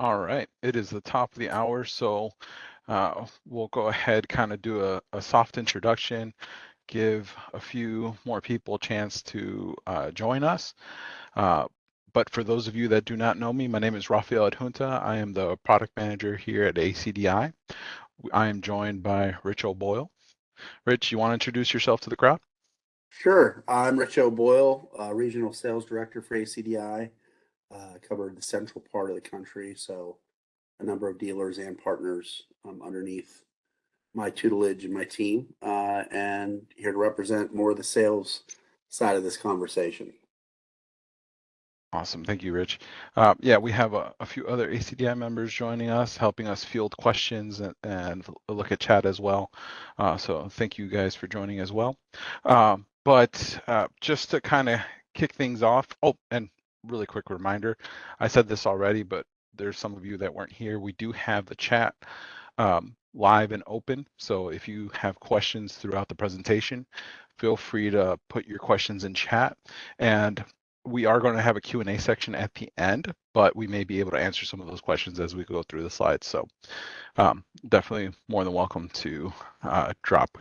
All right, it is the top of the hour, so we'll go ahead, kind of do a soft introduction, give a few more people a chance to join us. Uh, but for those of you that do not know me, my name is Rafael Adjunta. I am the product manager here at ACDI. I am joined by Rich O'Boyle. Rich, you want to introduce yourself to the crowd? Sure. I'm Rich O'Boyle, Regional Sales Director for ACDI. Covered the central part of the country, so a number of dealers and partners underneath my tutelage and my team, and here to represent more of the sales side of this conversation. Awesome. Thank you, Rich. Yeah, we have a few other ACDI members joining us, helping us field questions and look at chat as well. So thank you guys for joining as well. But just to kind of kick things off, oh, and really quick reminder, I said this already, but there's some of you that weren't here. We do have the chat live and open. So if you have questions throughout the presentation, feel free to put your questions in chat. And we are going to have a Q&A section at the end, but we may be able to answer some of those questions as we go through the slides. So definitely more than welcome to drop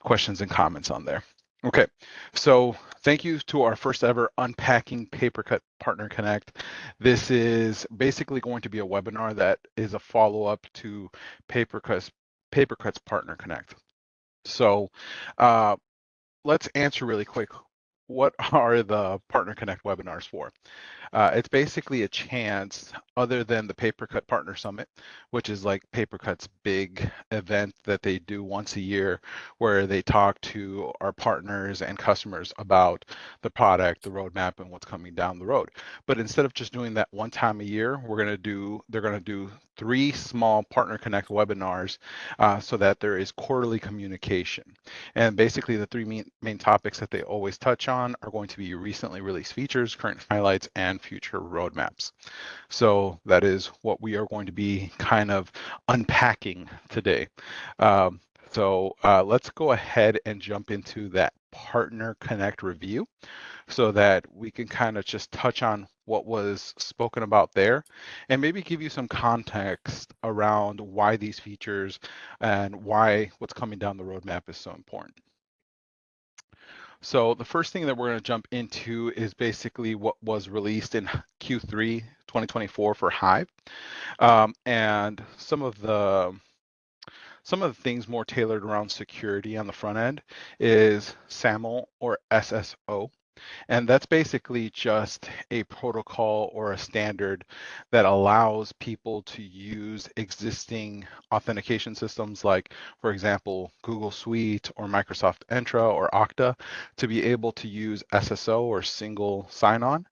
questions and comments on there. Okay, so thank you to our first ever Unpacking PaperCut Partner Connect. This is basically going to be a webinar that is a follow-up to PaperCut's Partner Connect. So let's answer really quick, what are the Partner Connect webinars for? It's basically a chance, other than the PaperCut Partner Summit, which is like PaperCut's big event that they do once a year, where they talk to our partners and customers about the product, the roadmap, and what's coming down the road. But instead of just doing that one time a year, they're going to do 3 small Partner Connect webinars so that there is quarterly communication. And basically the 3 main topics that they always touch on are going to be recently released features, current highlights, and future roadmaps. So that is what we are going to be kind of unpacking today. So let's go ahead and jump into that Partner Connect review so that we can kind of just touch on what was spoken about there and maybe give you some context around why these features and why what's coming down the roadmap is so important. So the first thing that we're going to jump into is basically what was released in Q3 2024 for Hive, and some of the things more tailored around security on the front end is SAML or SSO. And that's basically just a protocol or a standard that allows people to use existing authentication systems like, for example, Google Suite or Microsoft Entra or Okta to be able to use SSO or single sign-on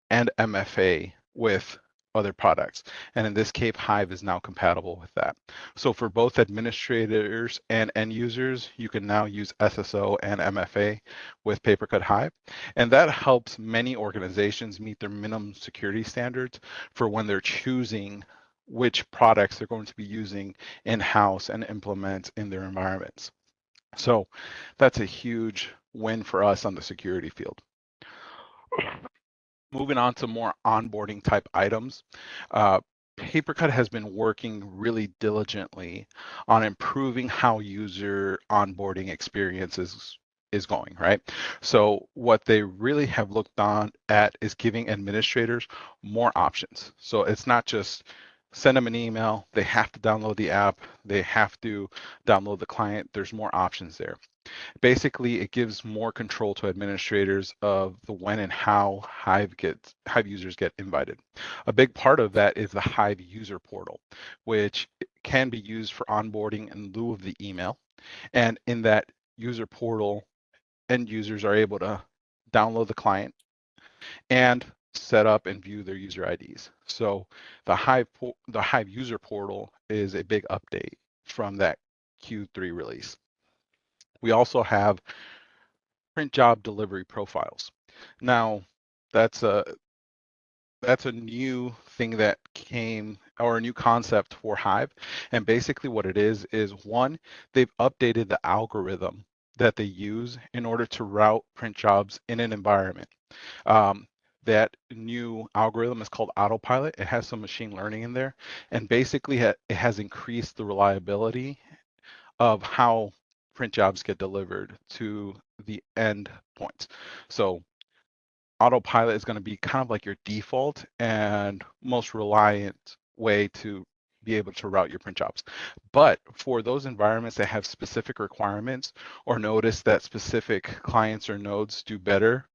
and MFA with other products. And in this case, Hive is now compatible with that. So for both administrators and end users, you can now use SSO and MFA with PaperCut Hive. And that helps many organizations meet their minimum security standards for when they're choosing which products they're going to be using in-house and implement in their environments. So that's a huge win for us on the security field. Moving on to more onboarding type items, PaperCut has been working really diligently on improving how user onboarding experiences is going, right? So what they really have looked on at is giving administrators more options. So it's not just send them an email, they have to download the app, they have to download the client. There's more options there. Basically, it gives more control to administrators of the when and how Hive users get invited. A big part of that is the Hive user portal, which can be used for onboarding in lieu of the email. And in that user portal, end users are able to download the client and set up and view their user IDs. So the Hive user portal is a big update from that Q3 release. We also have print job delivery profiles. Now, that's a new thing that came, or a new concept for Hive. And basically what it is one, they've updated the algorithm that they use in order to route print jobs in an environment. Um, that new algorithm is called autopilot. It has some machine learning in there, and basically it has increased the reliability of how print jobs get delivered to the end points. So autopilot is going to be kind of like your default and most reliant way to be able to route your print jobs. But for those environments that have specific requirements or notice that specific clients or nodes do better,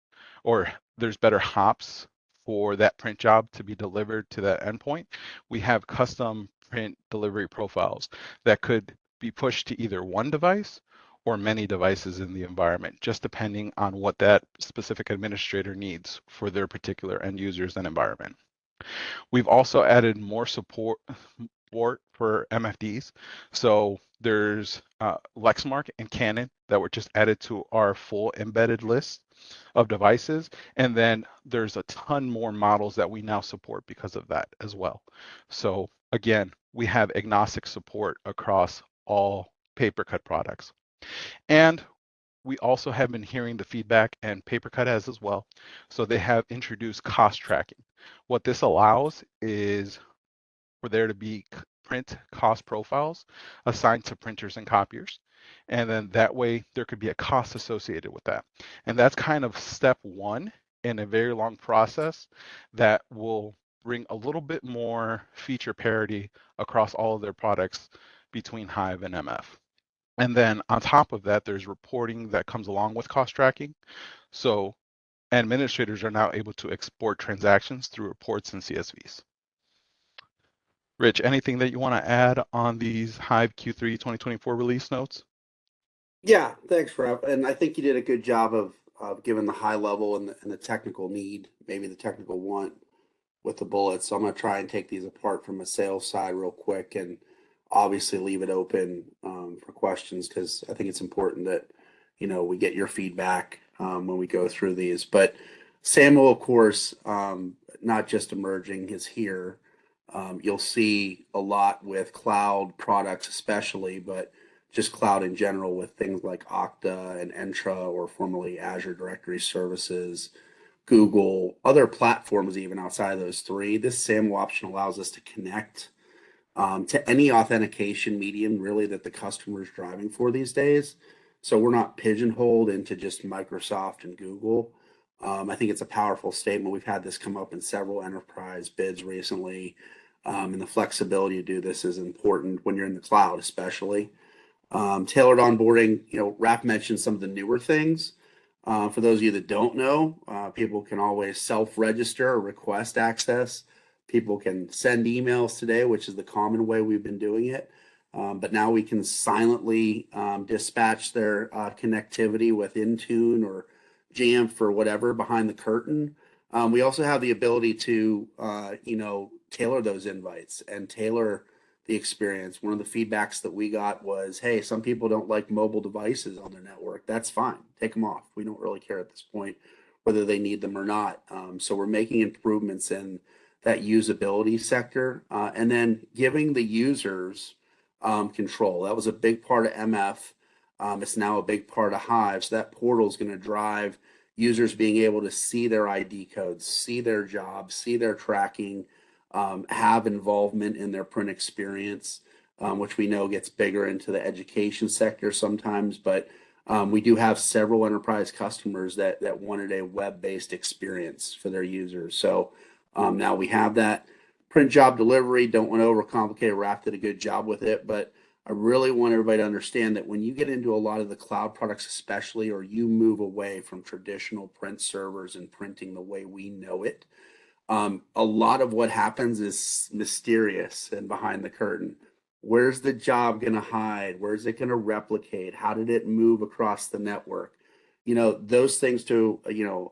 or there's better hops for that print job to be delivered to that endpoint, we have custom print delivery profiles that could be pushed to either one device or many devices in the environment, just depending on what that specific administrator needs for their particular end users and environment. We've also added more support for MFDs. So there's Lexmark and Canon that were just added to our full embedded list of devices. And then there's a ton more models that we now support because of that as well. So again, we have agnostic support across all PaperCut products. And we also have been hearing the feedback, and PaperCut has as well. So they have introduced cost tracking. What this allows is for there to be print cost profiles assigned to printers and copiers. And then that way there could be a cost associated with that. And that's kind of step one in a very long process that will bring a little bit more feature parity across all of their products between Hive and MF. And then on top of that, there's reporting that comes along with cost tracking. So administrators are now able to export transactions through reports and CSVs. Rich, anything that you want to add on these Hive Q3 2024 release notes? Yeah, thanks, Raf. And I think you did a good job of giving the high level and the technical need, maybe the technical want with the bullets. So I'm going to try and take these apart from a sales side real quick and obviously leave it open for questions because I think it's important that, we get your feedback when we go through these. But Samuel, of course, not just emerging, is here. You'll see a lot with cloud products, especially, but just cloud in general with things like Okta and Entra, or formerly Azure Directory Services, Google, other platforms, even outside of those three. This SAML option allows us to connect to any authentication medium really that the customer is driving for these days. So we're not pigeonholed into just Microsoft and Google. I think it's a powerful statement. We've had this come up in several enterprise bids recently, and the flexibility to do this is important when you're in the cloud, especially. Tailored onboarding, Rap mentioned some of the newer things. For those of you that don't know, people can always self-register or request access. People can send emails today, which is the common way we've been doing it. But now we can silently dispatch their connectivity with Intune or Jamf or whatever behind the curtain. We also have the ability to, tailor those invites and tailor the experience. One of the feedbacks that we got was, hey, some people don't like mobile devices on their network. That's fine. Take them off. We don't really care at this point whether they need them or not. So we're making improvements in that usability sector, and then giving the users control. That was a big part of MF. It's now a big part of Hive. So that portal is going to drive users being able to see their ID codes, see their jobs, see their tracking, have involvement in their print experience, which we know gets bigger into the education sector sometimes. But we do have several enterprise customers that wanted a web-based experience for their users. So now we have that. Print job delivery, don't want to overcomplicate. Raph did a good job with it, but I really want everybody to understand that when you get into a lot of the cloud products, especially, or you move away from traditional print servers and printing the way we know it, a lot of what happens is mysterious and behind the curtain. Where's the job going to hide? Where's it going to replicate? How did it move across the network? Those things to,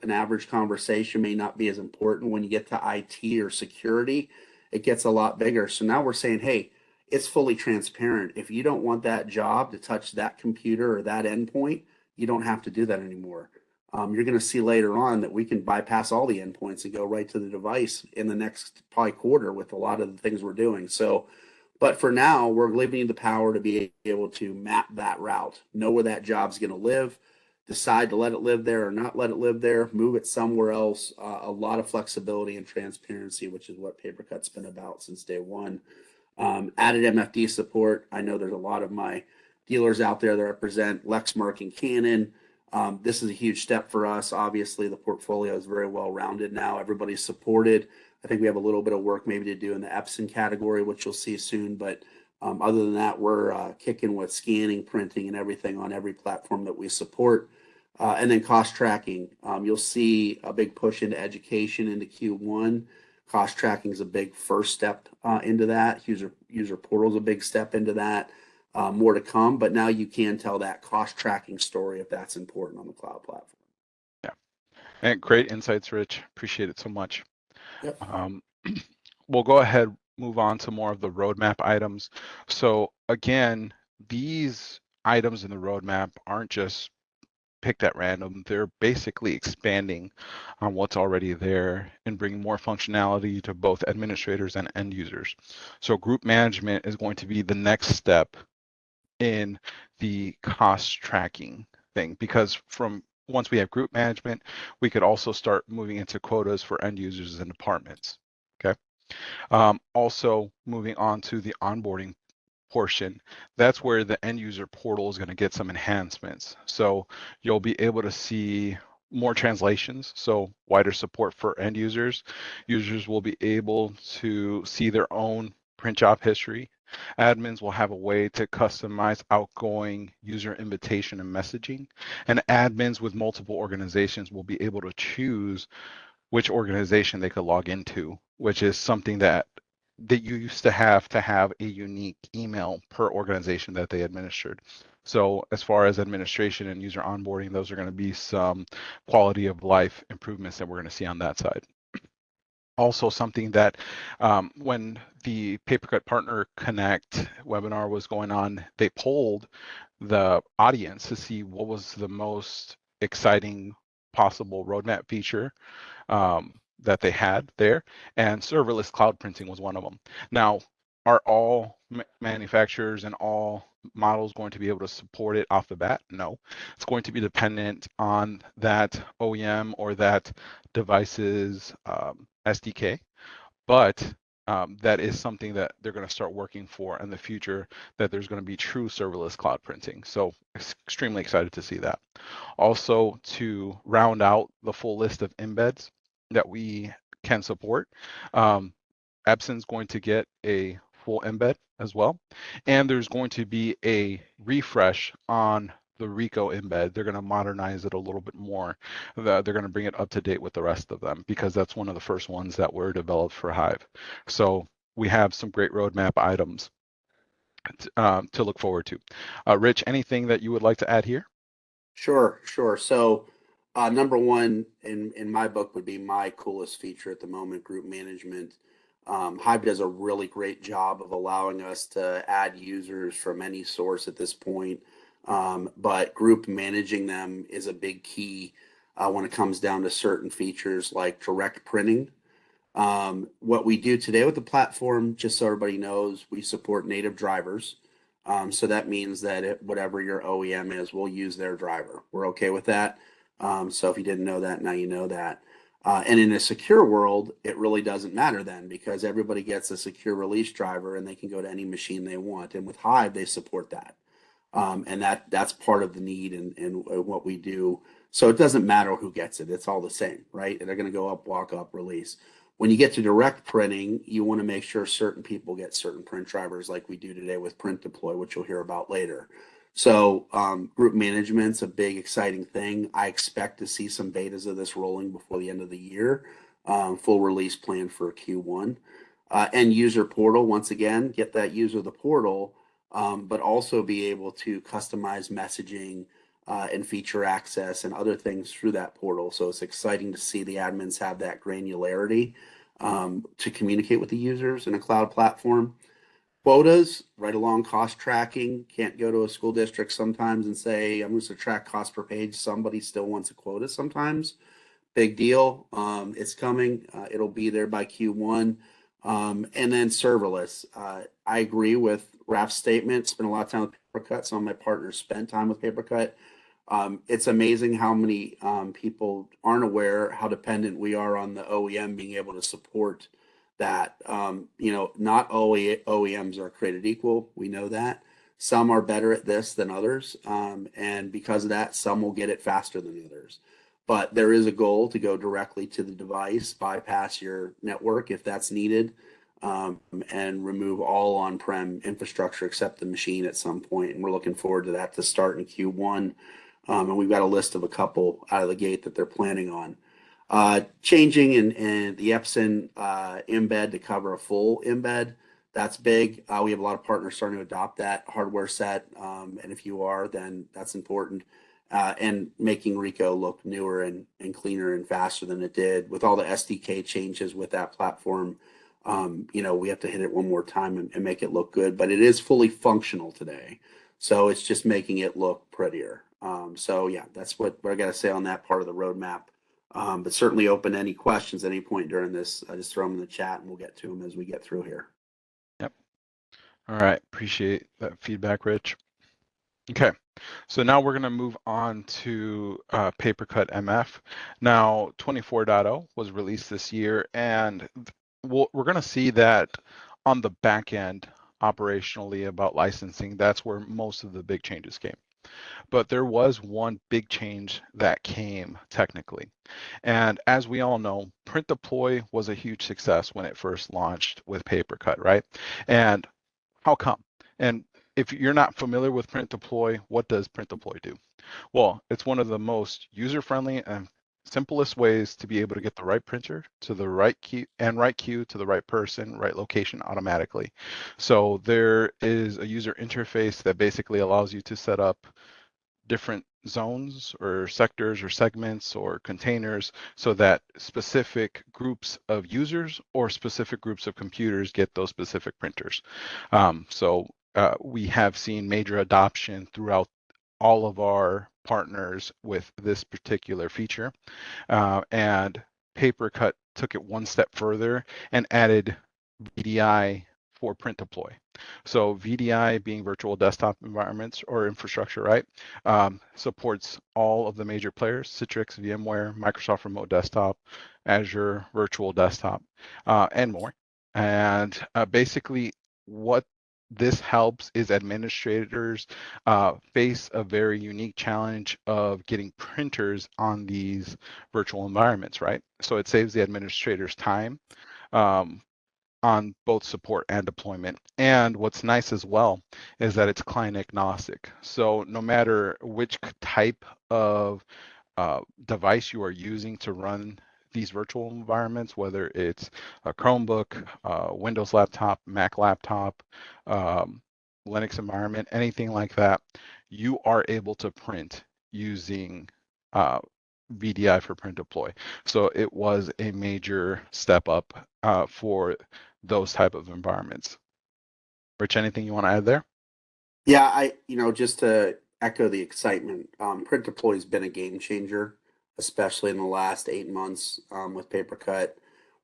an average conversation may not be as important. When you get to IT or security, it gets a lot bigger. So now we're saying, hey, it's fully transparent. If you don't want that job to touch that computer or that endpoint, you don't have to do that anymore. You're going to see later on that we can bypass all the endpoints and go right to the device in the next probably quarter with a lot of the things we're doing. So, but for now, we're giving you the power to be able to map that route, know where that job's going to live, decide to let it live there or not let it live there, move it somewhere else. A lot of flexibility and transparency, which is what PaperCut's been about since day one. Added MFD support. I know there's a lot of my dealers out there that represent Lexmark and Canon. This is a huge step for us. Obviously, the portfolio is very well rounded now. Everybody's supported. I think we have a little bit of work maybe to do in the Epson category, which you'll see soon. But other than that, we're kicking with scanning, printing, and everything on every platform that we support. And then cost tracking. You'll see a big push into education into Q1. Cost tracking is a big first step into that. User portal is a big step into that. More to come, but now you can tell that cost tracking story if that's important on the cloud platform. Yeah, and great insights, Rich. Appreciate it so much. Yep. We'll go ahead, move on to more of the roadmap items. So again, these items in the roadmap aren't just picked at random. They're basically expanding on what's already there and bringing more functionality to both administrators and end users. So group management is going to be the next step in the cost tracking thing, because from once we have group management, we could also start moving into quotas for end users and departments. Okay. Also moving on to the onboarding portion, that's where the end user portal is going to get some enhancements. So you'll be able to see more translations, so wider support for end users. Users will be able to see their own print job history. Admins will have a way to customize outgoing user invitation and messaging. And admins with multiple organizations will be able to choose which organization they could log into, which is something that you used to have a unique email per organization that they administered. So as far as administration and user onboarding, those are going to be some quality of life improvements that we're going to see on that side. Also something that when the PaperCut Partner Connect webinar was going on, they polled the audience to see what was the most exciting possible roadmap feature that they had there, and serverless cloud printing was one of them. Now, are all manufacturers and all models going to be able to support it off the bat? No. It's going to be dependent on that OEM or that device's SDK, but that is something that they're going to start working for in the future, that there's going to be true serverless cloud printing. So extremely excited to see that. Also, to round out the full list of embeds that we can support, Epson's going to get a full embed as well. And there's going to be a refresh on the Rico embed. They're going to modernize it a little bit more. They're going to bring it up to date with the rest of them, because that's one of the first ones that were developed for Hive. So we have some great roadmap items to look forward to. Rich, anything that you would like to add here? Sure. So, number one in my book would be my coolest feature at the moment, group management. Hive does a really great job of allowing us to add users from any source at this point, but group managing them is a big key when it comes down to certain features like direct printing. What we do today with the platform, just so everybody knows, we support native drivers. So that means that whatever your OEM is, we'll use their driver. We're okay with that. So if you didn't know that, now you know that. And in a secure world, it really doesn't matter then, because everybody gets a secure release driver and they can go to any machine they want. And with Hive, they support that. And that's part of the need and what we do. So it doesn't matter who gets it. It's all the same, right? And they're going to go up, walk up, release. When you get to direct printing, you want to make sure certain people get certain print drivers, like we do today with Print Deploy, which you'll hear about later. So group management's a big, exciting thing. I expect to see some betas of this rolling before the end of the year. Full release plan for Q1. End user portal, once again, get that user the portal, but also be able to customize messaging and feature access and other things through that portal. So it's exciting to see the admins have that granularity to communicate with the users in a cloud platform. Quotas, right along cost tracking. Can't go to a school district sometimes and say, I'm going to track cost per page. Somebody still wants a quota sometimes. Big deal. It's coming. It'll be there by Q1. And then serverless. I agree with Raf's statement. Spent a lot of time with PaperCut. Some of my partners spent time with PaperCut. It's amazing how many people aren't aware how dependent we are on the OEM being able to support that. Not all OEMs are created equal. We know that. Some are better at this than others. And because of that, some will get it faster than others. But there is a goal to go directly to the device, bypass your network if that's needed, and remove all on-prem infrastructure except the machine at some point. And we're looking forward to that to start in Q1. And we've got a list of a couple out of the gate that they're planning on. Changing and the Epson embed to cover a full embed, that's big. We have a lot of partners starting to adopt that hardware set. And if you are, then that's important. And making Rico look newer and cleaner and faster than it did. With all the SDK changes with that platform, we have to hit it one more time and make it look good. But it is fully functional today. So it's just making it look prettier. So yeah, that's what I got to say on that part of the roadmap. But certainly open any questions at any point during this. Just throw them in the chat and we'll get to them as we get through here. Yep. All right. Appreciate that feedback, Rich. Okay. So now we're going to move on to PaperCut MF. Now 24.0 was released this year, and we're going to see that on the back end operationally about licensing. That's where most of the big changes came. But there was one big change that came technically. And as we all know, print deploy was a huge success when it first launched with PaperCut, right? And how come? And if you're not familiar with print deploy, what does print deploy do? Well, it's one of the most user-friendly and simplest ways to be able to get the right printer to the right queue and right queue to the right person, right location automatically. So there is a user interface that basically allows you to set up different zones or sectors or segments or containers so that specific groups of users or specific groups of computers get those specific printers. We have seen major adoption throughout all of our partners with this particular feature. And PaperCut took it one step further and added VDI for print deploy. So VDI being virtual desktop environments or infrastructure, right? Supports all of the major players, Citrix, VMware, Microsoft Remote Desktop, Azure Virtual Desktop, and more. And basically what this helps is administrators face a very unique challenge of getting printers on these virtual environments, right? So it saves the administrators time on both support and deployment. And what's nice as well is that it's client agnostic. So no matter which type of device you are using to run these virtual environments, whether it's a Chromebook, Windows laptop, Mac laptop, Linux environment, anything like that, you are able to print using VDI for print deploy. So it was a major step up for those type of environments. Rich, anything you want to add there? Yeah, just to echo the excitement, print deploy has been a game changer, especially in the last 8 months with PaperCut.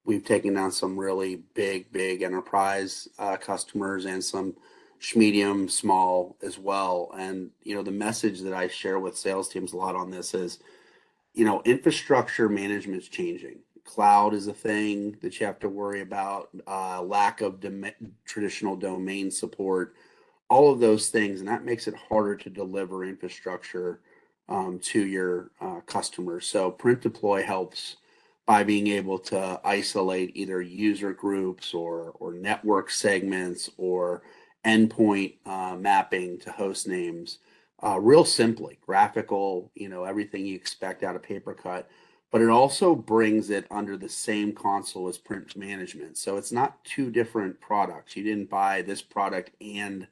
We've taken down some really big enterprise customers and some medium, small as well. And, the message that I share with sales teams a lot on this is, infrastructure management is changing. Cloud is a thing that you have to worry about, lack of traditional domain support, all of those things, and that makes it harder to deliver infrastructure to your customers. So print deploy helps by being able to isolate either user groups or network segments or endpoint mapping to host names real simply, graphical, everything you expect out of PaperCut. But it also brings it under the same console as print management. So it's not two different products. You didn't buy this product and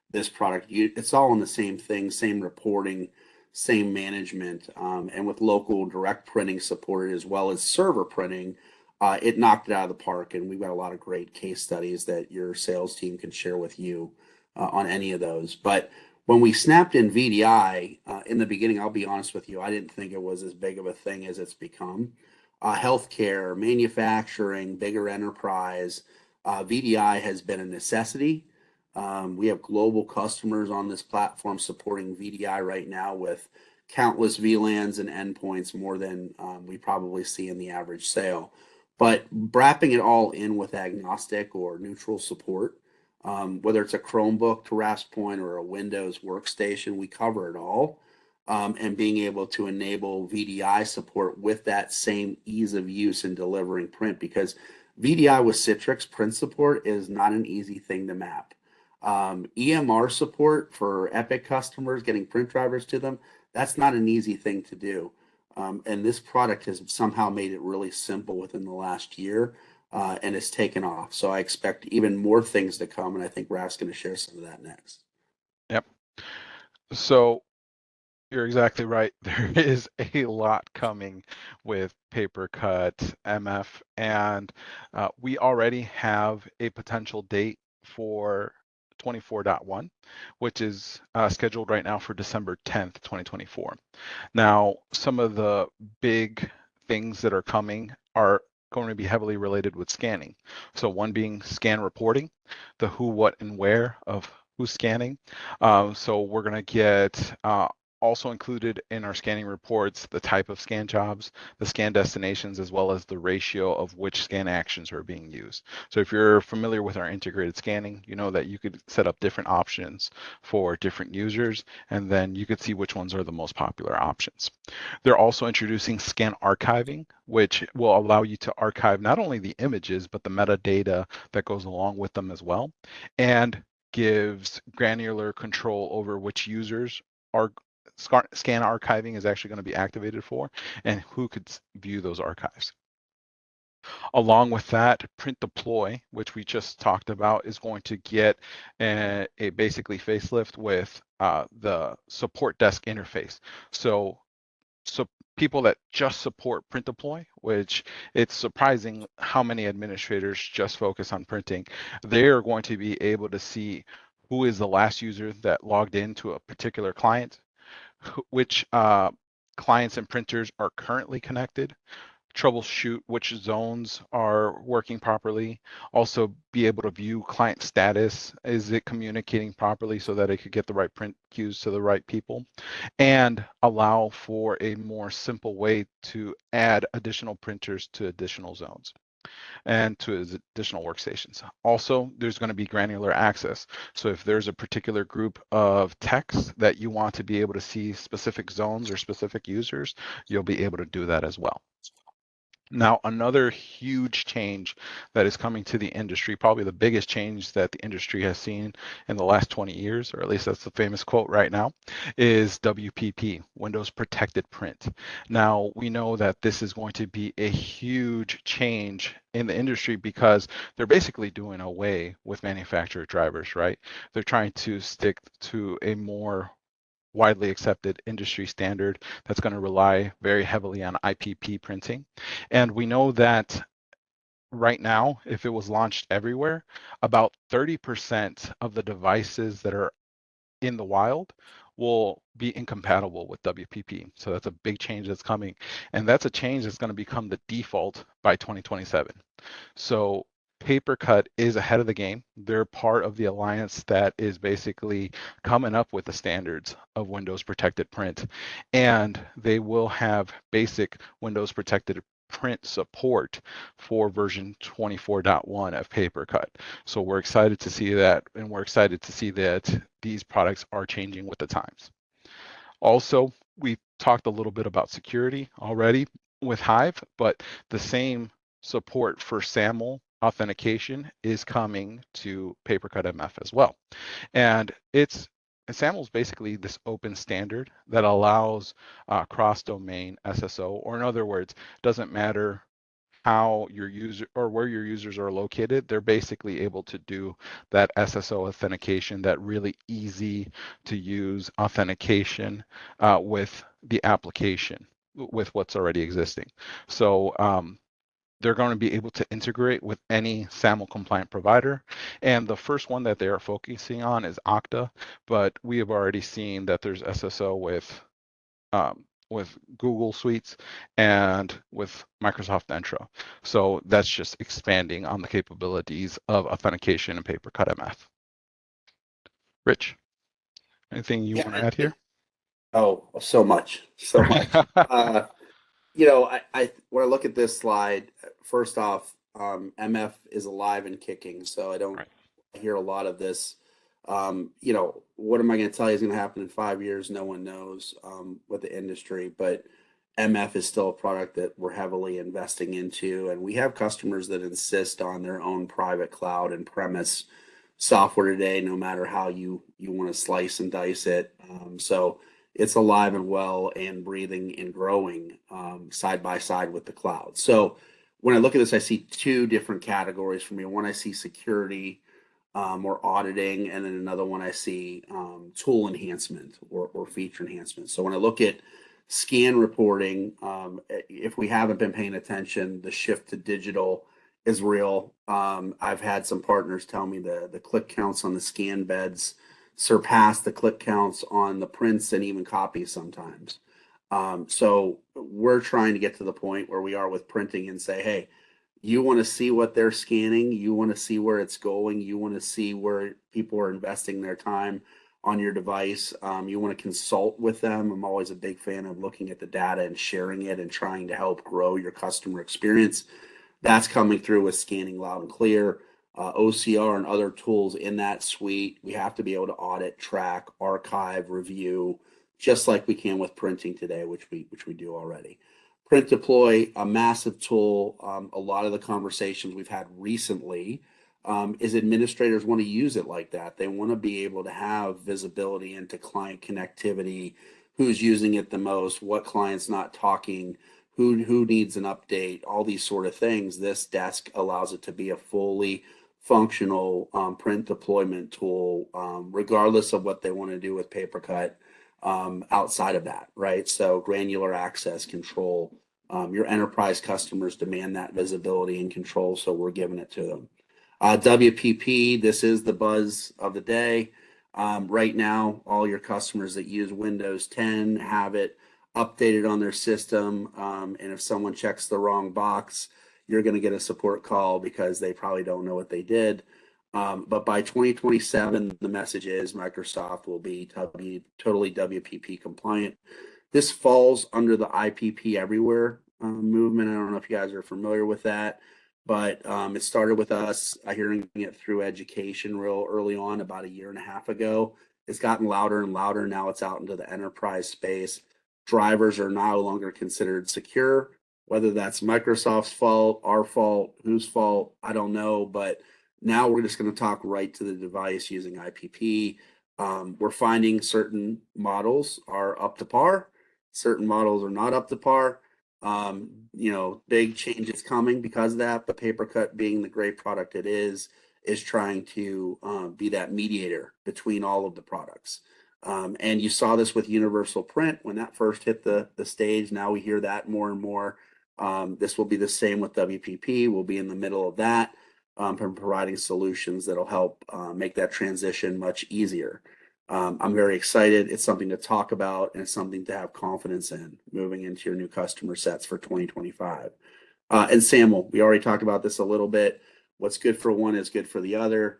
this product. It's all in the same thing, same reporting, same management, and with local direct printing supported as well as server printing, it knocked it out of the park. And we've got a lot of great case studies that your sales team can share with you on any of those. But when we snapped in VDI in the beginning, I'll be honest with you, I didn't think it was as big of a thing as it's become. Healthcare, manufacturing, bigger enterprise, VDI has been a necessity. We have global customers on this platform supporting VDI right now with countless VLANs and endpoints, more than we probably see in the average sale. But wrapping it all in with agnostic or neutral support, whether it's a Chromebook to Rasp Point or a Windows workstation, we cover it all. And being able to enable VDI support with that same ease of use in delivering print, because VDI with Citrix print support is not an easy thing to map. EMR support for Epic customers, getting print drivers to them, that's not an easy thing to do. And this product has somehow made it really simple within the last year, and it's taken off. So I expect even more things to come, and I think Raf's going to share some of that next. Yep. So you're exactly right. There is a lot coming with PaperCut MF, and we already have a potential date for 24.1, which is scheduled right now for December 10th, 2024. Now, some of the big things that are coming are going to be heavily related with scanning. So one being scan reporting, the who, what, and where of who's scanning. So we're going to get also included in our scanning reports the type of scan jobs, the scan destinations, as well as the ratio of which scan actions are being used. So if you're familiar with our integrated scanning, you know that you could set up different options for different users, and then you could see which ones are the most popular options. They're also introducing scan archiving, which will allow you to archive not only the images, but the metadata that goes along with them as well, and gives granular control over which users are scan archiving is actually going to be activated for and who could view those archives. Along with that, print deploy, which we just talked about, is going to get a basically facelift with the support desk interface. So people that just support print deploy, which it's surprising how many administrators just focus on printing, they are going to be able to see who is the last user that logged into a particular client, which clients and printers are currently connected, troubleshoot which zones are working properly, also be able to view client status. Is it communicating properly so that it could get the right print cues to the right people, and allow for a more simple way to add additional printers to additional zones and to additional workstations. Also, there's going to be granular access. So if there's a particular group of text that you want to be able to see specific zones or specific users, you'll be able to do that as well. Now, another huge change that is coming to the industry, probably the biggest change that the industry has seen in the last 20 years, or at least that's the famous quote right now, is WPP, Windows Protected Print. Now, we know that this is going to be a huge change in the industry because they're basically doing away with manufacturer drivers, right? They're trying to stick to a more widely accepted industry standard that's going to rely very heavily on IPP printing. And we know that right now, if it was launched everywhere, about 30% of the devices that are in the wild will be incompatible with WPP. So that's a big change that's coming. And that's a change that's going to become the default by 2027. So PaperCut is ahead of the game. They're part of the alliance that is basically coming up with the standards of Windows Protected Print, and they will have basic Windows Protected Print support for version 24.1 of PaperCut. So we're excited to see that, and we're excited to see that these products are changing with the times. Also, we talked a little bit about security already with Hive, but the same support for SAML authentication is coming to PaperCut MF as well. And SAML is basically this open standard that allows cross-domain SSO, or in other words, doesn't matter how your user or where your users are located, they're basically able to do that SSO authentication, that really easy to use authentication with the application, with what's already existing. So they're going to be able to integrate with any SAML compliant provider. And the first one that they are focusing on is Okta, but we have already seen that there's SSO with Google Suites and with Microsoft Entra. So that's just expanding on the capabilities of authentication in PaperCut MF. Rich, anything you want to add here? Oh, so much, so much. When I look at this slide, first off, MF is alive and kicking, so I don't Right. hear a lot of this. What am I going to tell you is going to happen in 5 years? No one knows with the industry, but MF is still a product that we're heavily investing into, and we have customers that insist on their own private cloud and premise software today, no matter how you want to slice and dice it. So it's alive and well and breathing and growing side by side with the cloud. So when I look at this, I see two different categories for me. One, I see security or auditing, and then another one I see tool enhancement or feature enhancement. So when I look at scan reporting, if we haven't been paying attention, the shift to digital is real. I've had some partners tell me the click counts on the scan beds surpass the click counts on the prints and even copies sometimes. So we're trying to get to the point where we are with printing and say, hey, you want to see what they're scanning, you want to see where it's going, you want to see where people are investing their time on your device. You want to consult with them. I'm always a big fan of looking at the data and sharing it and trying to help grow your customer experience. That's coming through with scanning loud and clear. OCR and other tools in that suite. We have to be able to audit, track, archive, review, just like we can with printing today, which we do already. Print deploy, a massive tool. A lot of the conversations we've had recently is administrators want to use it like that. They want to be able to have visibility into client connectivity, who's using it the most, what client's not talking, who needs an update, all these sort of things. This desk allows it to be a fully functional print deployment tool, regardless of what they want to do with PaperCut outside of that, right? So granular access control. Your enterprise customers demand that visibility and control, so we're giving it to them. WPP, this is the buzz of the day. Right now, all your customers that use Windows 10 have it updated on their system. And if someone checks the wrong box, you're going to get a support call because they probably don't know what they did. But by 2027, the message is Microsoft will be totally WPP compliant. This falls under the IPP Everywhere movement. I don't know if you guys are familiar with that, but it started with us hearing it through education real early on, about a year and a half ago. It's gotten louder and louder. Now it's out into the enterprise space. Drivers are no longer considered secure. Whether that's Microsoft's fault, our fault, whose fault, I don't know. But now we're just going to talk right to the device using IPP. We're finding certain models are up to par, certain models are not up to par. Big changes coming because of that. But PaperCut, being the great product it is trying to be that mediator between all of the products. And you saw this with Universal Print when that first hit the stage. Now we hear that more and more. This will be the same with WPP. We'll be in the middle of that, from providing solutions that'll help make that transition much easier. I'm very excited. It's something to talk about and it's something to have confidence in moving into your new customer sets for 2025. And SAML, we already talked about this a little bit. What's good for one is good for the other.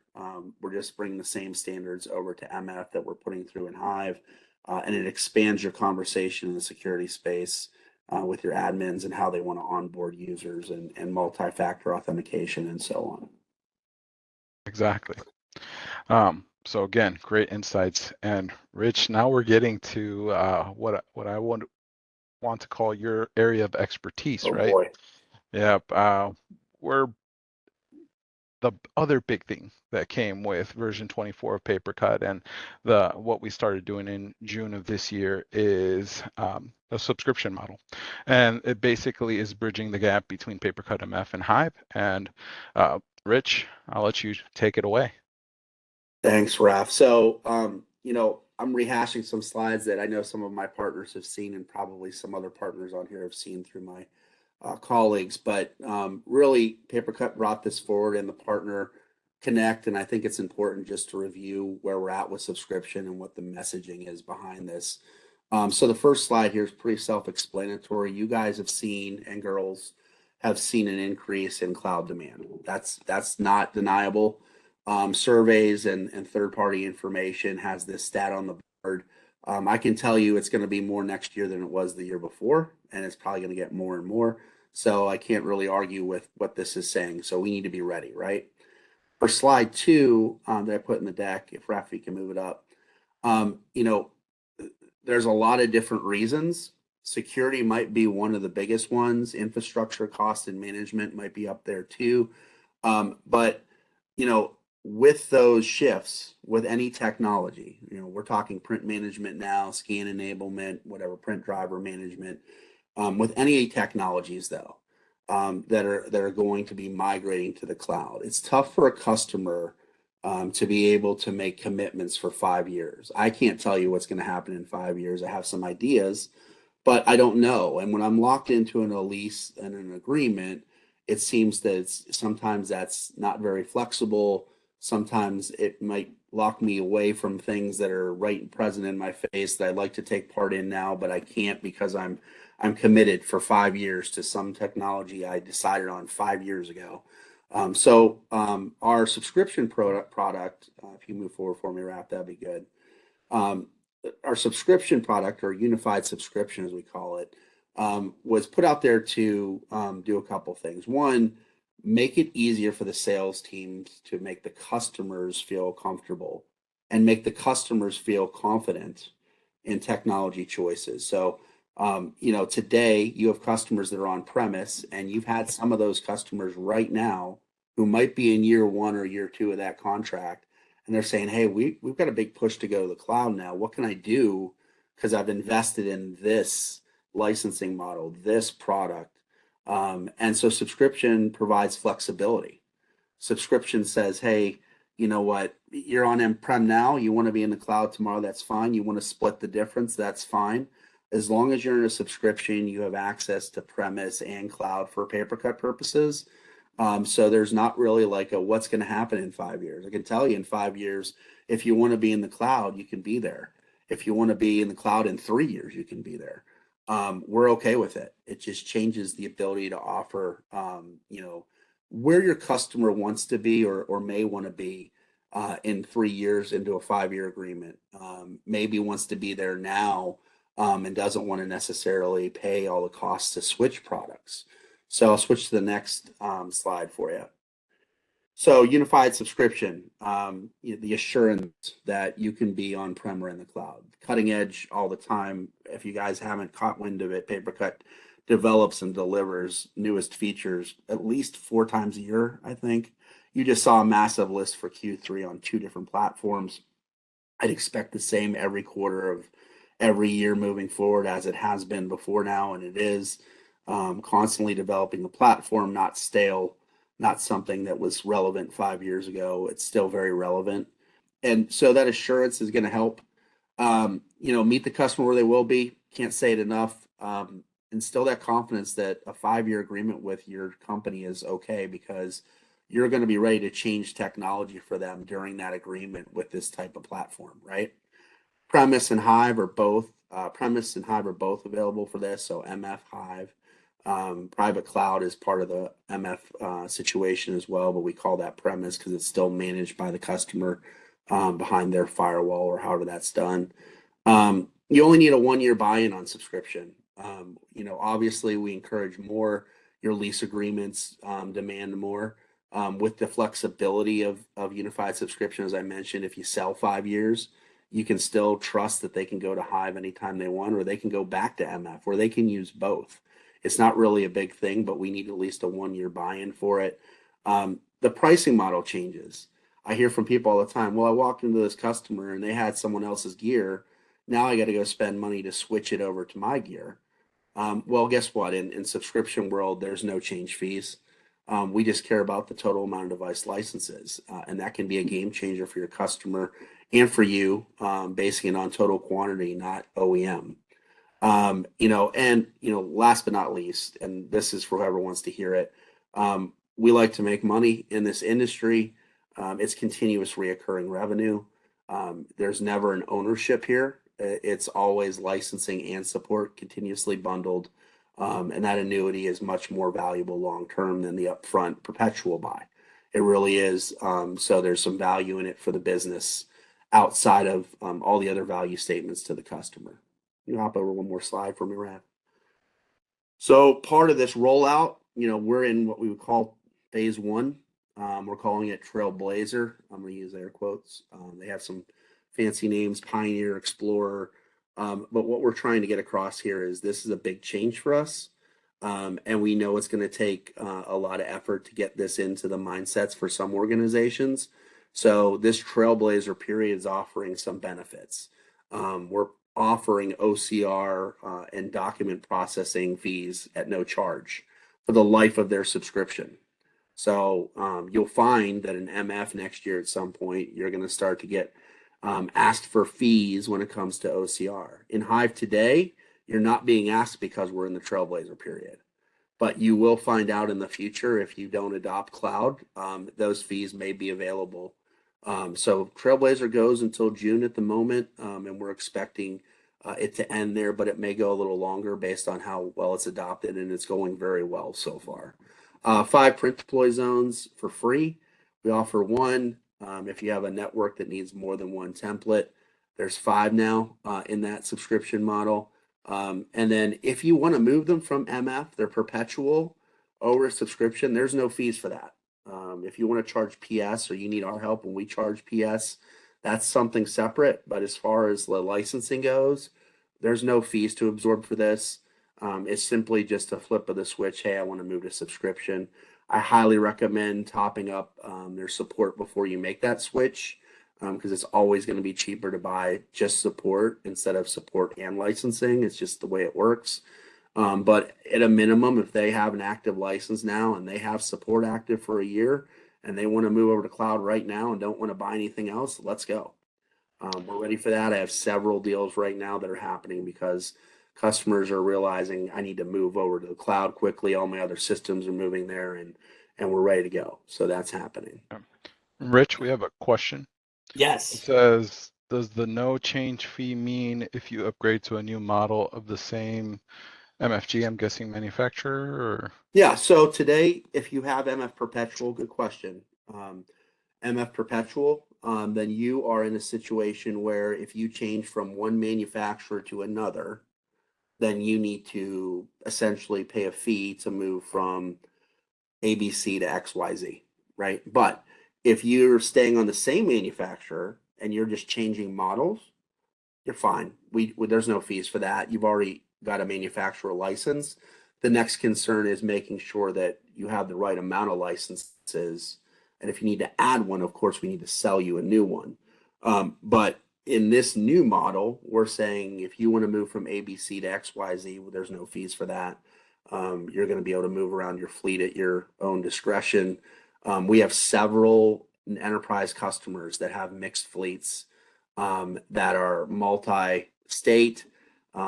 We're just bringing the same standards over to MF that we're putting through in Hive, and it expands your conversation in the security space with your admins and how they want to onboard users and multi-factor authentication and so on. Exactly. So again, great insights. And Rich, now we're getting to what I want to call your area of expertise, Oh right? boy. Yep. We're the other big thing that came with version 24 of PaperCut and what we started doing in June of this year is a subscription model, and it basically is bridging the gap between PaperCut MF and Hive. And Rich, I'll let you take it away. Thanks, Raf. So, I'm rehashing some slides that I know some of my partners have seen, and probably some other partners on here have seen through my colleagues. But really, PaperCut brought this forward in the partner connect, and I think it's important just to review where we're at with subscription and what the messaging is behind this. So the first slide here is pretty self-explanatory. You guys have seen, and girls have seen, an increase in cloud demand. That's not deniable. Surveys and third-party information has this stat on the board. I can tell you it's going to be more next year than it was the year before, and it's probably going to get more and more. So I can't really argue with what this is saying. So we need to be ready, right? For slide two that I put in the deck, if Rafi can move it up, you know, there's a lot of different reasons. Security might be one of the biggest ones. Infrastructure cost and management might be up there too. But you know, with those shifts, with any technology, you know, we're talking print management now, scan enablement, whatever, print driver management. With any technologies though, that are going to be migrating to the cloud, it's tough for a customer to be able to make commitments for 5 years. I can't tell you what's going to happen in 5 years. I have some ideas, but I don't know. And when I'm locked into a lease and an agreement, it seems that sometimes that's not very flexible. Sometimes it might lock me away from things that are right and present in my face that I'd like to take part in now, but I can't because I'm committed for 5 years to some technology I decided on 5 years ago. Our subscription product, if you move forward for me, Rap, that'd be good. Um, our subscription product, or unified subscription as we call it, was put out there to do a couple things. One, make it easier for the sales teams to make the customers feel comfortable and make the customers feel confident in technology choices. So, today you have customers that are on premise, and you've had some of those customers right now who might be in year one or year two of that contract, and they're saying, "Hey, we've got a big push to go to the cloud now. What can I do? Because I've invested in this licensing model, this product." And so subscription provides flexibility. Subscription says, "Hey, you know what? You're on on-prem now. You want to be in the cloud tomorrow. That's fine. You want to split the difference. That's fine. As long as you're in a subscription, you have access to premise and cloud for PaperCut purposes." So there's not really like a what's going to happen in 5 years. I can tell you in 5 years, if you want to be in the cloud, you can be there. If you want to be in the cloud in 3 years, you can be there. We're okay with it. It just changes the ability to offer, where your customer wants to be or may want to be in 3 years into a 5 year agreement. Maybe wants to be there now and doesn't want to necessarily pay all the costs to switch products. So I'll switch to the next slide for you. So unified subscription, the assurance that you can be on-prem or in the cloud, cutting edge all the time. If you guys haven't caught wind of it, PaperCut develops and delivers newest features at least 4 times a year, I think. You just saw a massive list for Q3 on 2 different platforms. I'd expect the same every quarter of every year moving forward as it has been before now, and it is constantly developing the platform, not stale, not something that was relevant 5 years ago. It's still very relevant. And so that assurance is going to help, meet the customer where they will be. Can't say it enough. Instill that confidence that a 5 year agreement with your company is okay because you're going to be ready to change technology for them during that agreement with this type of platform, right? Premise and Hive are both available for this. So MF Hive, private cloud is part of the MF situation as well, but we call that premise because it's still managed by the customer behind their firewall or however that's done. You only need a 1 year buy-in on subscription. Obviously we encourage more. Your lease agreements demand more. With the flexibility of unified subscription, as I mentioned, if you sell 5 years, you can still trust that they can go to Hive anytime they want, or they can go back to MF, or they can use both. It's not really a big thing, but we need at least a 1 year buy-in for it. The pricing model changes. I hear from people all the time, well, I walked into this customer and they had someone else's gear. Now I got to go spend money to switch it over to my gear. Well, guess what? In subscription world, there's no change fees. We just care about the total amount of device licenses, and that can be a game changer for your customer and for you, basing it on total quantity, not OEM. Last but not least, and this is for whoever wants to hear it, we like to make money in this industry. It's continuous reoccurring revenue. There's never an ownership here. It's always licensing and support continuously bundled. And that annuity is much more valuable long term than the upfront perpetual buy. It really is. So there's some value in it for the business outside of all the other value statements to the customer. You hop over one more slide for me, Raf. So part of this rollout, we're in what we would call phase one. We're calling it Trailblazer. I'm going to use air quotes. They have some fancy names, Pioneer, Explorer. But what we're trying to get across here is this is a big change for us. And we know it's going to take a lot of effort to get this into the mindsets for some organizations. So this Trailblazer period is offering some benefits. We're offering OCR and document processing fees at no charge for the life of their subscription. So you'll find that in MF next year at some point, you're going to start to get asked for fees when it comes to OCR. In Hive today, you're not being asked because we're in the Trailblazer period. But you will find out in the future if you don't adopt cloud, those fees may be available. So Trailblazer goes until June at the moment, and we're expecting it to end there, but it may go a little longer based on how well it's adopted, and it's going very well so far. 5 print deploy zones for free. We offer one. If you have a network that needs more than one template, there's 5 now in that subscription model. And then if you want to move them from MF, they're perpetual over a subscription, there's no fees for that. If you want to charge PS or you need our help when we charge PS, that's something separate. But as far as the licensing goes, there's no fees to absorb for this. It's simply just a flip of the switch. Hey, I want to move to subscription. I highly recommend topping up their support before you make that switch, because it's always going to be cheaper to buy just support instead of support and licensing. It's just the way it works. But at a minimum, if they have an active license now and they have support active for a year and they want to move over to cloud right now and don't want to buy anything else, let's go. We're ready for that. I have several deals right now that are happening because customers are realizing I need to move over to the cloud quickly. All my other systems are moving there, and we're ready to go. So that's happening. Rich, we have a question. Yes. It says, does the no change fee mean if you upgrade to a new model of the same MFG, I'm guessing manufacturer, or? Yeah. So today, if you have MF Perpetual, good question. MF Perpetual, then you are in a situation where if you change from one manufacturer to another, then you need to essentially pay a fee to move from ABC to XYZ, right? But if you're staying on the same manufacturer and you're just changing models, you're fine. There's no fees for that. You've already got a manufacturer license. The next concern is making sure that you have the right amount of licenses. And if you need to add one, of course, we need to sell you a new one. But in this new model, we're saying if you want to move from ABC to XYZ, well, there's no fees for that. You're going to be able to move around your fleet at your own discretion. We have several enterprise customers that have mixed fleets that are multi-state.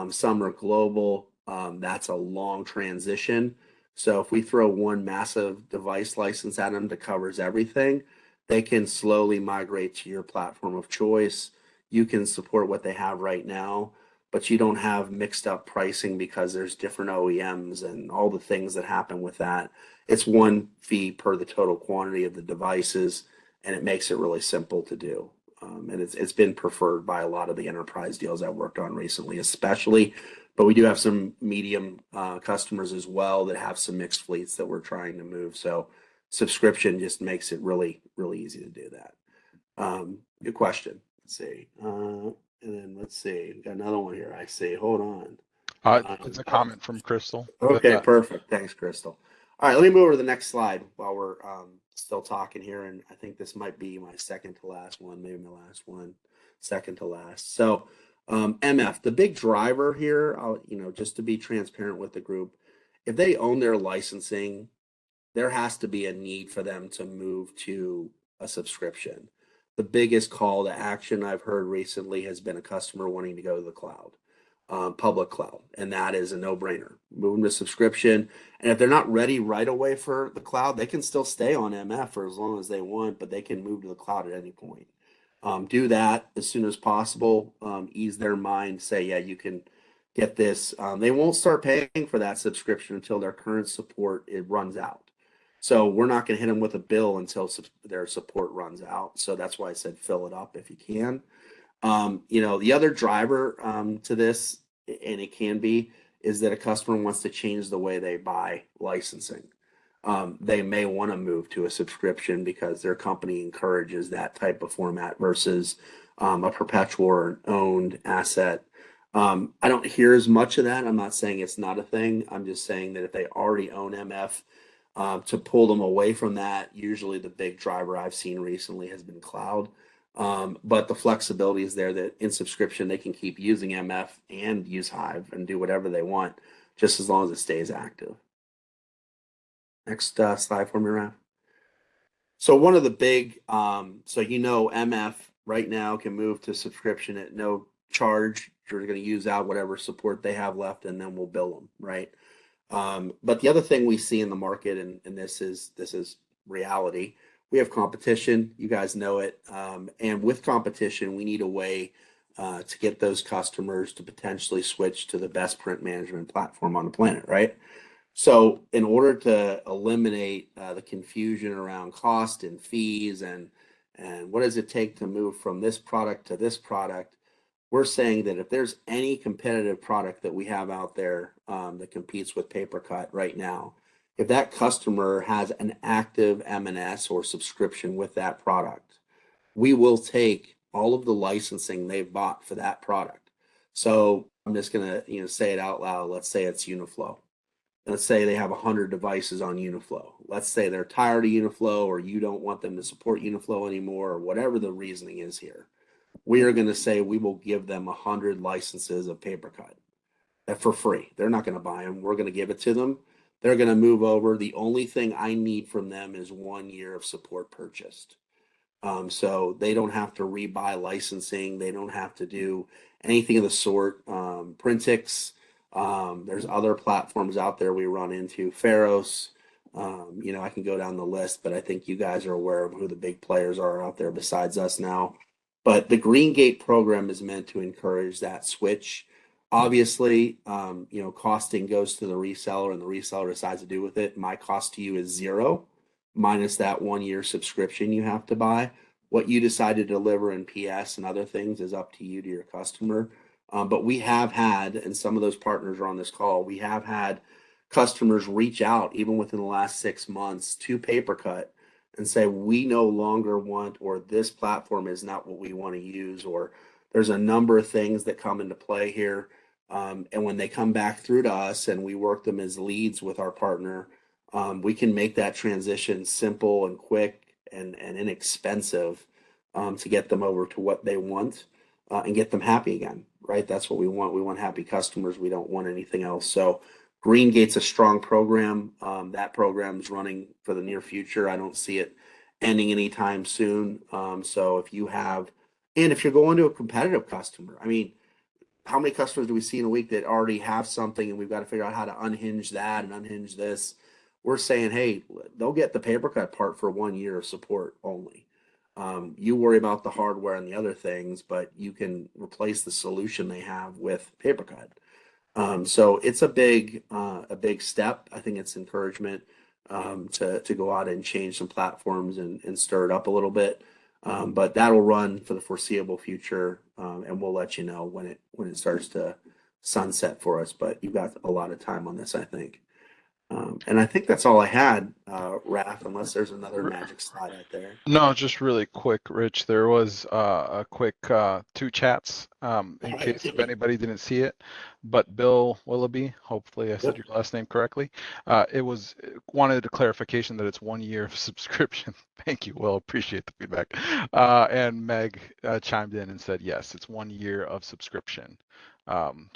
Some are global. That's a long transition. So if we throw one massive device license at them that covers everything, they can slowly migrate to your platform of choice. You can support what they have right now, but you don't have mixed up pricing because there's different OEMs and all the things that happen with that. It's one fee per the total quantity of the devices, and it makes it really simple to do. And it's been preferred by a lot of the enterprise deals I've worked on recently, especially. But we do have some medium customers as well that have some mixed fleets that we're trying to move. So subscription just makes it really, really easy to do that. Good question. Let's see. And then let's see. We've got another one here. I see. Hold on. It's a comment from Crystal. Okay, perfect. Thanks, Crystal. All right, let me move over to the next slide while we're still talking here. And I think this might be my second to last one, maybe my last one, second to last. So MF, the big driver here, just to be transparent with the group, if they own their licensing, there has to be a need for them to move to a subscription. The biggest call to action I've heard recently has been a customer wanting to go to the cloud. Public cloud, and that is a no-brainer. Move them to subscription, and if they're not ready right away for the cloud, they can still stay on MF for as long as they want, but they can move to the cloud at any point. Do that as soon as possible. Ease their mind. Say, yeah, you can get this. They won't start paying for that subscription until their current support runs out. So we're not going to hit them with a bill until their support runs out. So that's why I said fill it up if you can. The other driver to this, and it can be, is that a customer wants to change the way they buy licensing. They may want to move to a subscription because their company encourages that type of format versus a perpetual or an owned asset. I don't hear as much of that. I'm not saying it's not a thing. I'm just saying that if they already own MF, to pull them away from that, usually the big driver I've seen recently has been cloud. But the flexibility is there that in subscription they can keep using MF and use Hive and do whatever they want, just as long as it stays active. Next slide for me, Raf. So one of the big, MF right now can move to subscription at no charge. You're going to use out whatever support they have left, and then we'll bill them, right? But the other thing we see in the market, and this is reality, we have competition. You guys know it, and with competition, we need a way to get those customers to potentially switch to the best print management platform on the planet, right? So, in order to eliminate the confusion around cost and fees and what does it take to move from this product to this product, we're saying that if there's any competitive product that we have out there that competes with PaperCut right now, if that customer has an active M&S or subscription with that product, we will take all of the licensing they've bought for that product. So I'm just gonna say it out loud. Let's say it's Uniflow. Let's say they have 100 devices on Uniflow. Let's say they're tired of Uniflow, or you don't want them to support Uniflow anymore, or whatever the reasoning is here. We are going to say we will give them 100 licenses of PaperCut for free. They're not going to buy them. We're going to give it to them. They're going to move over. The only thing I need from them is 1 year of support purchased. So they don't have to rebuy licensing. They don't have to do anything of the sort. Printix, there's other platforms out there we run into. Pharos, I can go down the list, but I think you guys are aware of who the big players are out there besides us now. But the Green Gate program is meant to encourage that switch. Obviously, costing goes to the reseller and the reseller decides to do with it. My cost to you is zero, minus that 1 year subscription you have to buy. What you decide to deliver in PS and other things is up to you, to your customer. But we have had, and some of those partners are on this call, we have had customers reach out, even within the last 6 months, to PaperCut and say, we no longer want, or this platform is not what we want to use, or there's a number of things that come into play here. And when they come back through to us and we work them as leads with our partner, we can make that transition simple and quick and inexpensive to get them over to what they want and get them happy again, right? That's what we want. We want happy customers. We don't want anything else. So Green Gate's a strong program. That program's running for the near future. I don't see it ending anytime soon. So if you have, and if you're going to a competitive customer, I mean, how many customers do we see in a week that already have something and we've got to figure out how to unhinge that and unhinge this? We're saying, hey, they'll get the PaperCut part for 1 year of support only. You worry about the hardware and the other things, but you can replace the solution they have with PaperCut. So it's a big step. I think it's encouragement to go out and change some platforms and stir it up a little bit. But that'll run for the foreseeable future, and we'll let you know when it starts to sunset for us. But you've got a lot of time on this, I think. And I think that's all I had, Raph, unless there's another magic slide out there. No, just really quick, Rich. There was a quick two chats in case if anybody didn't see it. But Bill Willoughby, hopefully I said Yep. your last name correctly, wanted a clarification that it's 1 year of subscription. Thank you, Will. Appreciate the feedback. And Meg chimed in and said, yes, it's 1 year of subscription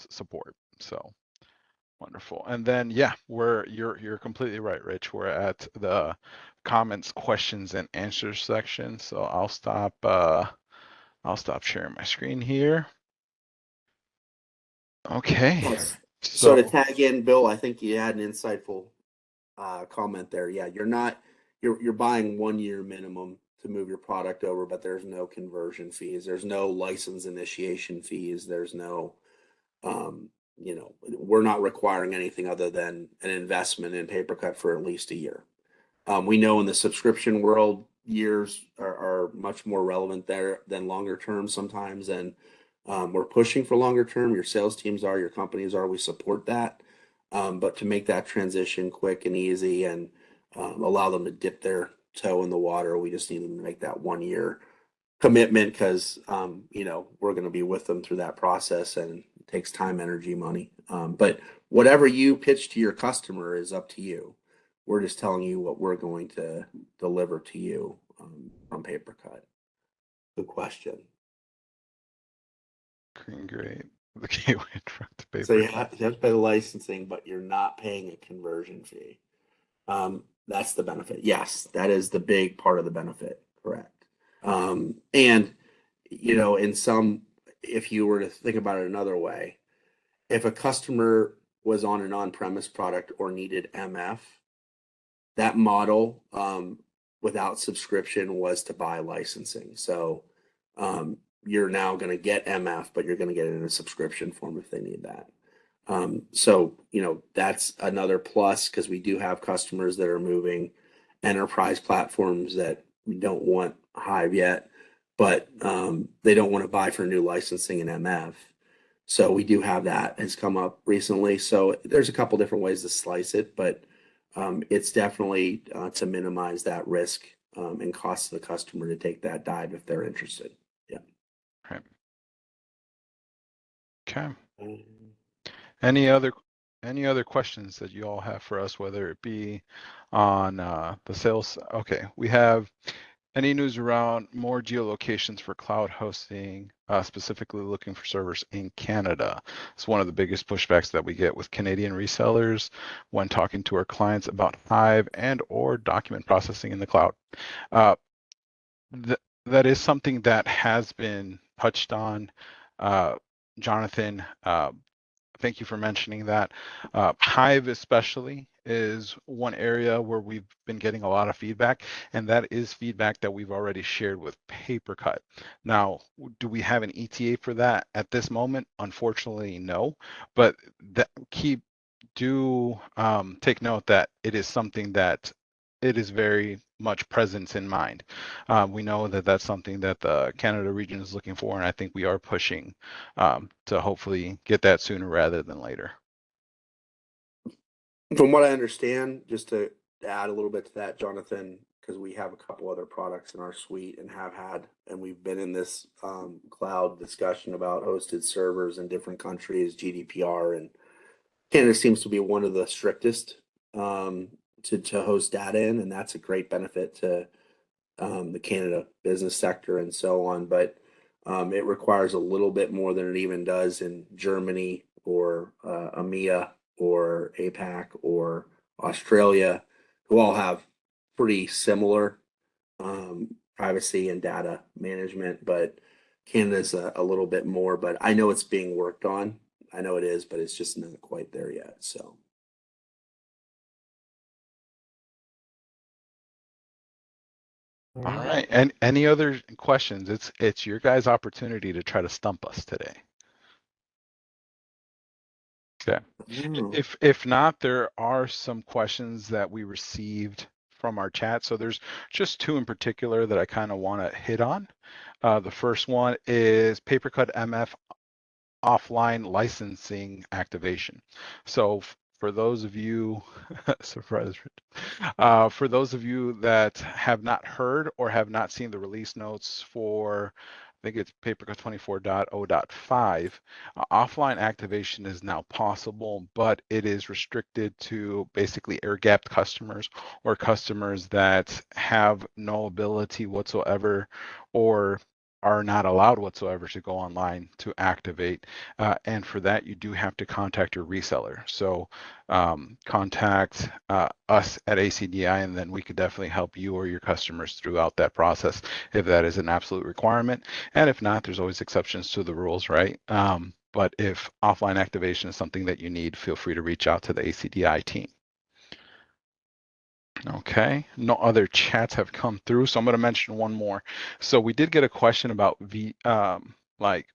support. So wonderful. And then yeah, you're completely right, Rich. We're at the comments, questions, and answers section. So I'll stop sharing my screen here. Okay. Yes. So to So tag in, Bill, I think you had an insightful comment there. Yeah, you're buying 1 year minimum to move your product over, but there's no conversion fees. There's no license initiation fees. There's no, we're not requiring anything other than an investment in PaperCut for at least a year. We know in the subscription world, years are much more relevant there than longer term sometimes. And we're pushing for longer term. Your sales teams are, your companies are, we support that. But to make that transition quick and easy and allow them to dip their toe in the water, we just need them to make that 1 year commitment because we're going to be with them through that process, and it takes time, energy, money. But whatever you pitch to your customer is up to you. We're just telling you what we're going to deliver to you from PaperCut. Good question. Green Great. The gateway drug to So you PaperCut. have to pay the licensing, but you're not paying a conversion fee. That's the benefit. Yes, that is the big part of the benefit. Correct. And in some, if you were to think about it another way, if a customer was on an on-premise product or needed MF, that model without subscription was to buy licensing. So you're now going to get MF, but you're going to get it in a subscription form if they need that. So that's another plus because we do have customers that are moving enterprise platforms that we don't want Hive yet, but they don't want to buy for new licensing in MF. So we do have that has come up recently. So there's a couple different ways to slice it, but it's definitely to minimize that risk and cost to the customer to take that dive if they're interested. Yeah. Right. Okay. Um, Any other questions that you all have for us, whether it be on the sales? Okay, we have any news around more geolocations for cloud hosting, specifically looking for servers in Canada. It's one of the biggest pushbacks that we get with Canadian resellers when talking to our clients about Hive and or document processing in the cloud. That is something that has been touched on. Jonathan, thank you for mentioning that. Hive especially is one area where we've been getting a lot of feedback, and that is feedback that we've already shared with PaperCut. Now, do we have an ETA for that at this moment? Unfortunately, no, but take note that it is something that it is very much presence in mind. We know that that's something that the Canada region is looking for, and I think we are pushing to hopefully get that sooner rather than later. From what I understand, just to add a little bit to that, Jonathan, because we have a couple other products in our suite and have had, and we've been in this cloud discussion about hosted servers in different countries, GDPR, and Canada seems to be one of the strictest to host data in, and that's a great benefit to the Canada business sector and so on. But it requires a little bit more than it even does in Germany or EMEA or APAC or Australia, who all have pretty similar privacy and data management. But Canada's a little bit more, but I know it's being worked on. I know it is, but it's just not quite there yet. So. All right. And any other questions? It's your guys' opportunity to try to stump us today. Okay. If not, there are some questions that we received from our chat. So there's just two in particular that I kind of want to hit on. The first one is PaperCut MF offline licensing activation. So for those of you, surprise, for those of you that have not heard or have not seen the release notes for, I think it's PaperCut 24.0.5, offline activation is now possible, but it is restricted to basically air-gapped customers or customers that have no ability whatsoever or are not allowed whatsoever to go online to activate. And for that, you do have to contact your reseller. So contact us at ACDI, and then we could definitely help you or your customers throughout that process if that is an absolute requirement. And if not, there's always exceptions to the rules, right? But if offline activation is something that you need, feel free to reach out to the ACDI team. Okay, no other chats have come through, so I'm going to mention one more. So we did get a question about like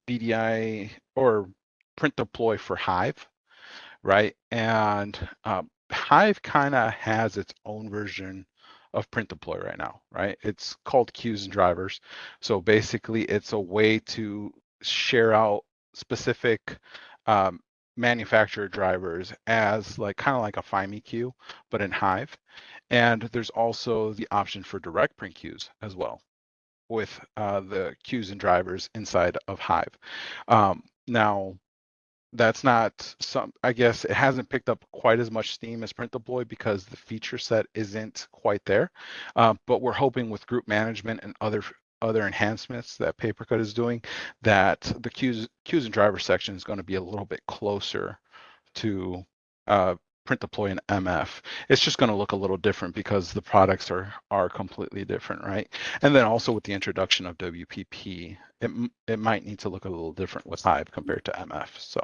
VDI or print deploy for Hive, right? And Hive kind of has its own version of print deploy right now, right? It's called queues and drivers. So basically, it's a way to share out specific um, manufacturer drivers as like kind of like a FIME queue, but in Hive. And there's also the option for direct print queues as well with the queues and drivers inside of Hive. Now, that's not some, I guess it hasn't picked up quite as much steam as print deploy because the feature set isn't quite there. But we're hoping with group management and other enhancements that PaperCut is doing that the queues and driver section is going to be a little bit closer to uh, print deploy and MF. It's just going to look a little different because the products are completely different, right? And then also with the introduction of WPP, it might need to look a little different with Hive compared to MF. So.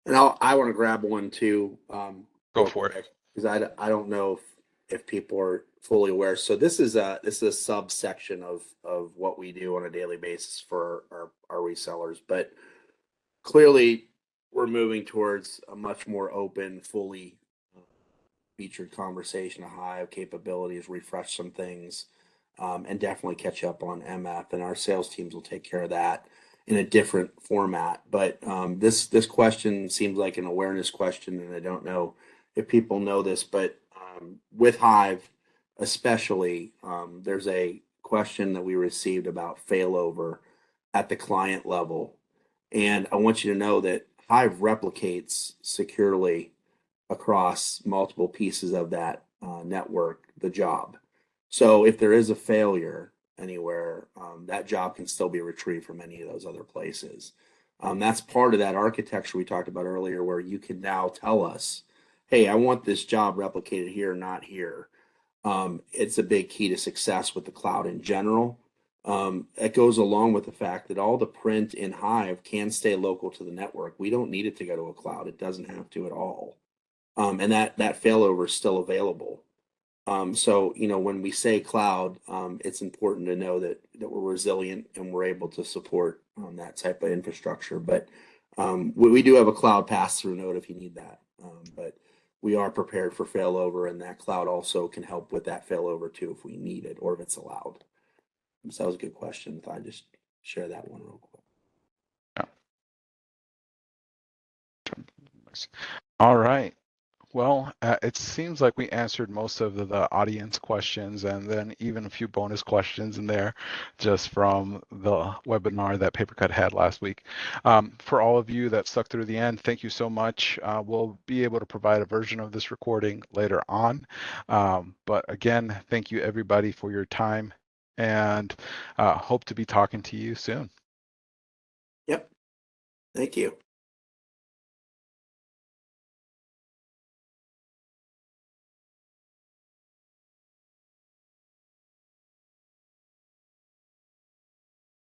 And I want to grab one too, Go real for it. quick, because I don't know if people are fully aware. So this is a subsection of what we do on a daily basis for our resellers, but clearly we're moving towards a much more open, fully featured conversation of Hive capabilities, refresh some things, and definitely catch up on MF. And our sales teams will take care of that in a different format. But this question seems like an awareness question, and I don't know if people know this, but with Hive, especially, there's a question that we received about failover at the client level, and I want you to know that Hive replicates securely across multiple pieces of that network, the job. So if there is a failure anywhere, that job can still be retrieved from any of those other places. That's part of that architecture we talked about earlier, where you can now tell us, hey, I want this job replicated here, not here. It's a big key to success with the cloud in general. It goes along with the fact that all the print in Hive can stay local to the network. We don't need it to go to a cloud. It doesn't have to at all. And that failover is still available. So when we say cloud, it's important to know that we're resilient and we're able to support that type of infrastructure. But we do have a cloud pass-through node if you need that. But we are prepared for failover, and that cloud also can help with that failover too if we need it or if it's allowed. So that was a good question. If I just share that one real quick. Yeah. All right. Well, it seems like we answered most of the audience questions and then even a few bonus questions in there just from the webinar that PaperCut had last week. For all of you that stuck through the end, thank you so much. We'll be able to provide a version of this recording later on. But again, thank you everybody for your time and hope to be talking to you soon. Yep. Thank you.